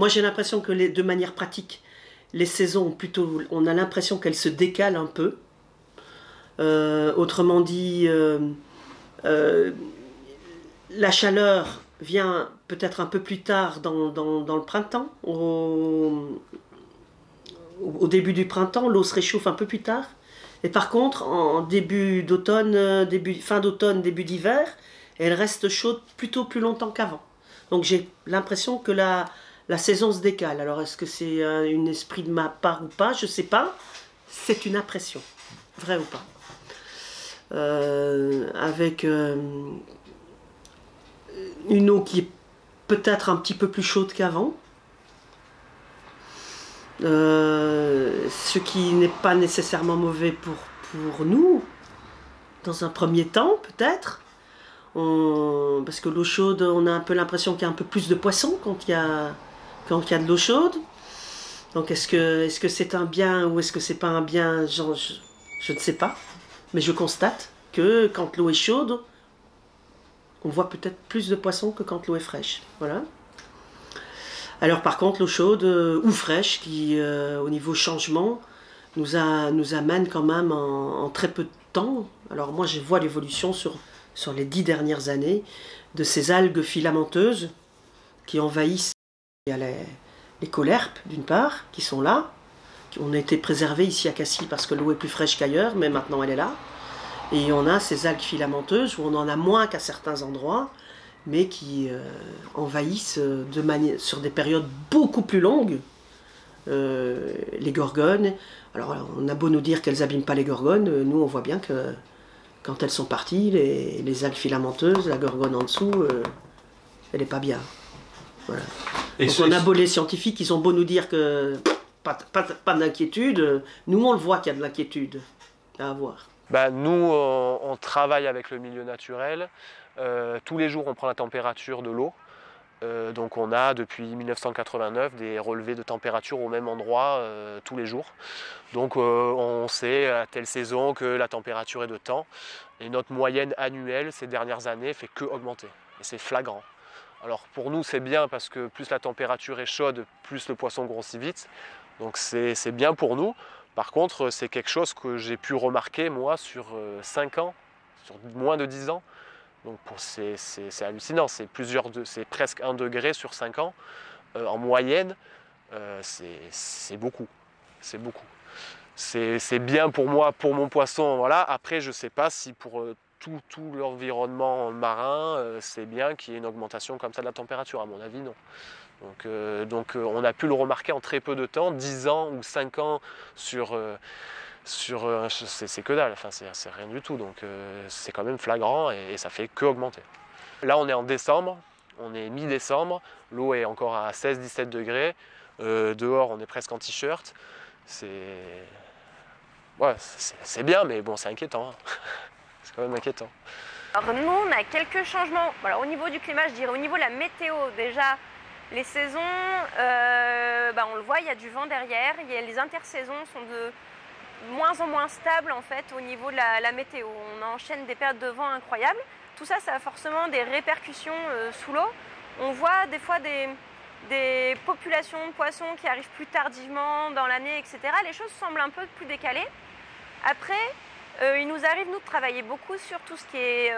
Moi j'ai l'impression que de manière pratique, les saisons, plutôt, on a l'impression qu'elles se décalent un peu. Autrement dit, la chaleur vient peut-être un peu plus tard dans le printemps. Au début du printemps, l'eau se réchauffe un peu plus tard. Et par contre, en début d'automne, fin d'automne, début d'hiver, elle reste chaude plutôt plus longtemps qu'avant. Donc j'ai l'impression que la saison se décale. Alors est-ce que c'est un esprit de ma part ou pas? Je ne sais pas. C'est une impression. Vrai ou pas? Avec une eau qui est peut-être un petit peu plus chaude qu'avant. Ce qui n'est pas nécessairement mauvais pour nous, dans un premier temps peut-être. Parce que l'eau chaude, on a un peu l'impression qu'il y a un peu plus de poissons quand il y a de l'eau chaude. Donc est-ce que c'est un bien ou est-ce que c'est pas un bien? Je ne sais pas. Mais je constate que quand l'eau est chaude, on voit peut-être plus de poissons que quand l'eau est fraîche. Voilà. Alors par contre, l'eau chaude ou fraîche, qui au niveau changement, nous amène quand même en très peu de temps. Alors moi je vois l'évolution sur les 10 dernières années de ces algues filamenteuses qui envahissent. Il y a les caulerpes d'une part, qui sont là. On a été préservés ici à Cassis parce que l'eau est plus fraîche qu'ailleurs, mais maintenant elle est là. Et on a ces algues filamenteuses où on en a moins qu'à certains endroits, mais qui envahissent sur des périodes beaucoup plus longues les gorgones. Alors on a beau nous dire qu'elles n'abîment pas les gorgones, nous on voit bien que quand elles sont parties, les algues filamenteuses, la gorgone en dessous, elle n'est pas bien. Voilà. Donc on a beau les scientifiques, ils ont beau nous dire que pas d'inquiétude, nous on le voit qu'il y a de l'inquiétude à avoir. Bah, nous, on travaille avec le milieu naturel. Tous les jours, on prend la température de l'eau. Donc on a depuis 1989 des relevés de température au même endroit tous les jours. Donc on sait à telle saison que la température est de temps. Et notre moyenne annuelle ces dernières années fait que augmenter. Et c'est flagrant. Alors pour nous c'est bien parce que plus la température est chaude, plus le poisson grossit vite. Donc c'est bien pour nous. Par contre, c'est quelque chose que j'ai pu remarquer, moi, sur 5 ans, sur moins de 10 ans. Donc c'est hallucinant, c'est presque 1 degré sur 5 ans. En moyenne, c'est beaucoup. C'est beaucoup. C'est bien pour moi, pour mon poisson. Voilà. Après, je ne sais pas si pour tout l'environnement marin, c'est bien qu'il y ait une augmentation comme ça de la température. À mon avis, non. Donc on a pu le remarquer en très peu de temps, 10 ans ou 5 ans c'est que dalle, enfin, c'est rien du tout, donc c'est quand même flagrant et ça fait que augmenter. Là on est en décembre, on est mi-décembre, l'eau est encore à 16-17 degrés, dehors on est presque en t-shirt, c'est bien mais bon c'est inquiétant, hein. C'est quand même inquiétant. Alors nous on a quelques changements, voilà, au niveau du climat je dirais, au niveau de la météo déjà. Les saisons, on le voit, il y a du vent derrière, les intersaisons sont de moins en moins stables en fait au niveau de la météo. On enchaîne des périodes de vent incroyables. Tout ça, ça a forcément des répercussions sous l'eau. On voit des fois des populations de poissons qui arrivent plus tardivement dans l'année, etc. Les choses semblent un peu plus décalées. Après, il nous arrive, nous, de travailler beaucoup sur tout ce qui est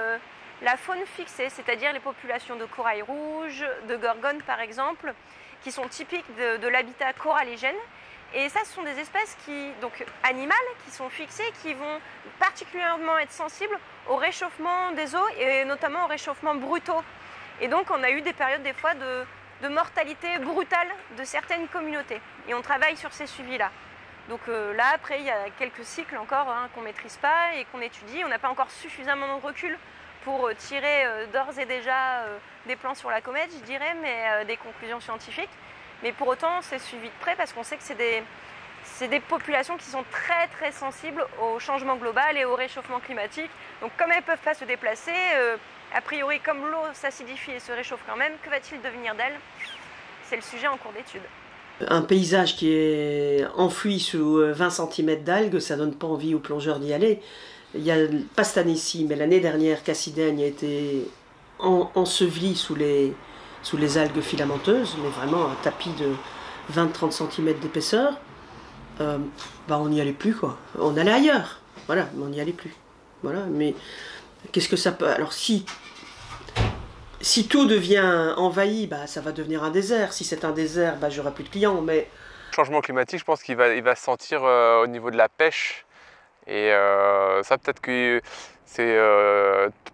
la faune fixée, c'est-à-dire les populations de corail rouge, de gorgones par exemple, qui sont typiques de l'habitat coralligène. Et ça, ce sont des espèces animales qui sont fixées, qui vont particulièrement être sensibles au réchauffement des eaux et notamment au réchauffement brutaux. Et donc on a eu des périodes des fois de mortalité brutale de certaines communautés. Et on travaille sur ces suivis-là. Donc là, après, il y a quelques cycles encore qu'on ne maîtrise pas et qu'on étudie. On n'a pas encore suffisamment de recul pour tirer d'ores et déjà des plans sur la comète, je dirais, mais des conclusions scientifiques. Mais pour autant, c'est suivi de près parce qu'on sait que c'est des populations qui sont très très sensibles au changement global et au réchauffement climatique. Donc comme elles ne peuvent pas se déplacer, a priori comme l'eau s'acidifie et se réchauffe quand même, que va-t-il devenir d'elles? C'est le sujet en cours d'étude. Un paysage qui est enfoui sous 20 cm d'algues, ça donne pas envie aux plongeurs d'y aller. Il y a, pas cette année-ci, mais l'année dernière, Cassidaigne a été enseveli sous sous les algues filamenteuses, mais vraiment un tapis de 20-30 cm d'épaisseur, on n'y allait plus, quoi. On allait ailleurs, voilà, mais on n'y allait plus. Voilà, mais qu'est-ce que ça peut... Alors si tout devient envahi, ça va devenir un désert. Si c'est un désert, j'aurai plus de clients, mais... Le changement climatique, je pense qu'il va se sentir au niveau de la pêche. Et ça, peut-être que c'est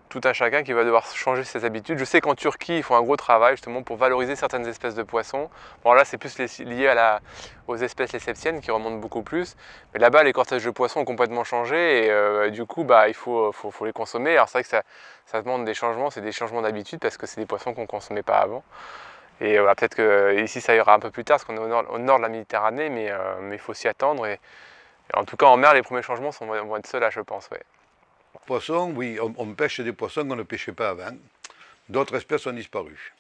tout un chacun qui va devoir changer ses habitudes. Je sais qu'en Turquie, ils font un gros travail justement pour valoriser certaines espèces de poissons. Bon, là, c'est plus lié aux espèces lesceptiennes qui remontent beaucoup plus. Mais là-bas, les cortèges de poissons ont complètement changé et du coup, il faut les consommer. Alors c'est vrai que ça demande des changements, c'est des changements d'habitude parce que c'est des poissons qu'on ne consommait pas avant. Et peut-être qu'ici, ça ira un peu plus tard parce qu'on est au nord de la Méditerranée, mais il faut s'y attendre. Et en tout cas, en mer, les premiers changements vont être ceux-là, je pense. Ouais. Poissons, oui, on pêche des poissons qu'on ne pêchait pas avant. D'autres espèces ont disparu.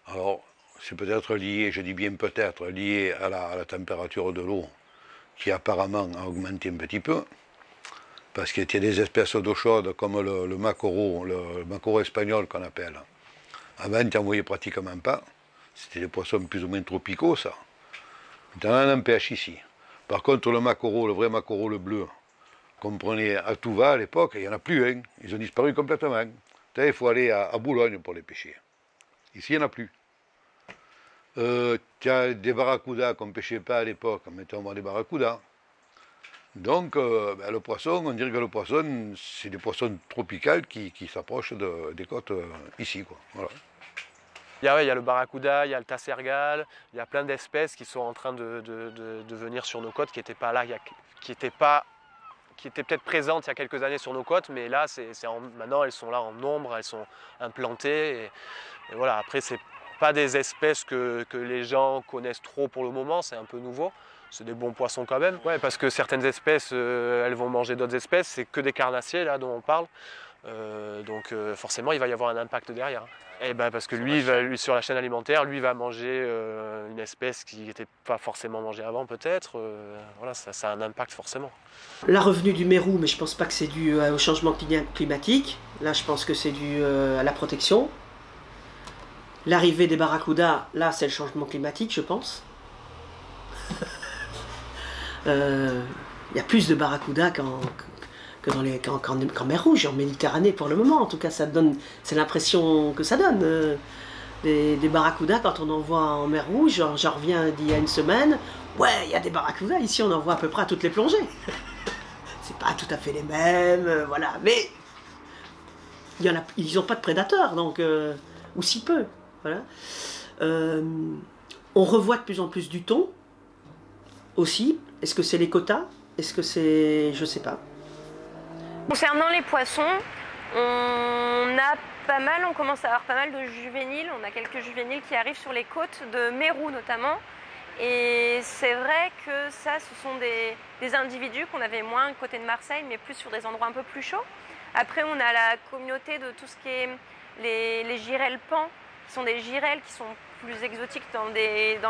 Alors, c'est peut-être lié, je dis bien peut-être, lié à la température de l'eau qui apparemment a augmenté un petit peu. Parce qu'il y a des espèces d'eau chaude comme le maquereau espagnol qu'on appelle. Avant, tu n'en voyais pratiquement pas. C'était des poissons plus ou moins tropicaux, ça. Maintenant, on en pêche ici. Par contre, le maquereau, le vrai maquereau, le bleu, qu'on prenait à tout va à l'époque, il n'y en a plus, hein. Ils ont disparu complètement. Il faut aller à Boulogne pour les pêcher. Ici, il n'y en a plus. Tu as des barracudas qu'on ne pêchait pas à l'époque, maintenant on voit des barracudas. Donc, le poisson, on dirait que le poisson, c'est des poissons tropicaux qui s'approchent des côtes ici, quoi. Voilà. Il y a le barracuda, il y a le tassergal, il y a plein d'espèces qui sont en train de venir sur nos côtes, qui n'étaient pas là, qui étaient peut-être présentes il y a quelques années sur nos côtes, mais là, maintenant elles sont là en nombre, elles sont implantées. Et voilà, après, c'est pas des espèces que les gens connaissent trop pour le moment, c'est un peu nouveau. C'est des bons poissons quand même. Ouais, parce que certaines espèces, elles vont manger d'autres espèces, c'est que des carnassiers là dont on parle. Donc forcément, il va y avoir un impact derrière. Et parce que lui, sur la chaîne alimentaire, lui va manger une espèce qui n'était pas forcément mangée avant peut-être. Voilà, ça a un impact forcément. La revenue du mérou, mais je ne pense pas que c'est dû au changement climatique. Là, je pense que c'est dû à la protection. L'arrivée des barracudas, là, c'est le changement climatique, je pense. Il y a plus de barracudas qu'en mer Rouge, en Méditerranée pour le moment. En tout cas, c'est l'impression que ça donne. Des barracudas, quand on en voit en mer Rouge, j'en reviens d'il y a une semaine, ouais, il y a des barracudas, ici on en voit à peu près à toutes les plongées. C'est pas tout à fait les mêmes, voilà, mais ils n'ont pas de prédateurs, donc, ou si peu. Voilà. On revoit de plus en plus du thon, aussi. Est-ce que c'est les quotas? Est-ce que c'est... je sais pas. Concernant les poissons, on commence à avoir pas mal de juvéniles. On a quelques juvéniles qui arrivent sur les côtes de Mérou notamment. Et c'est vrai que ça, ce sont des individus qu'on avait moins côté de Marseille, mais plus sur des endroits un peu plus chauds. Après, on a la communauté de tout ce qui est les girelles pans, qui sont des girelles qui sont plus exotiques dans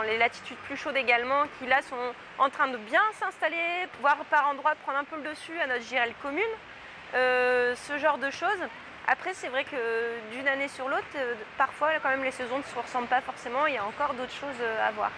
les latitudes plus chaudes également, qui là sont en train de bien s'installer, voire par endroits prendre un peu le dessus à notre girelle commune. Ce genre de choses. Après, c'est vrai que d'une année sur l'autre, parfois quand même les saisons ne se ressemblent pas forcément, il y a encore d'autres choses à voir.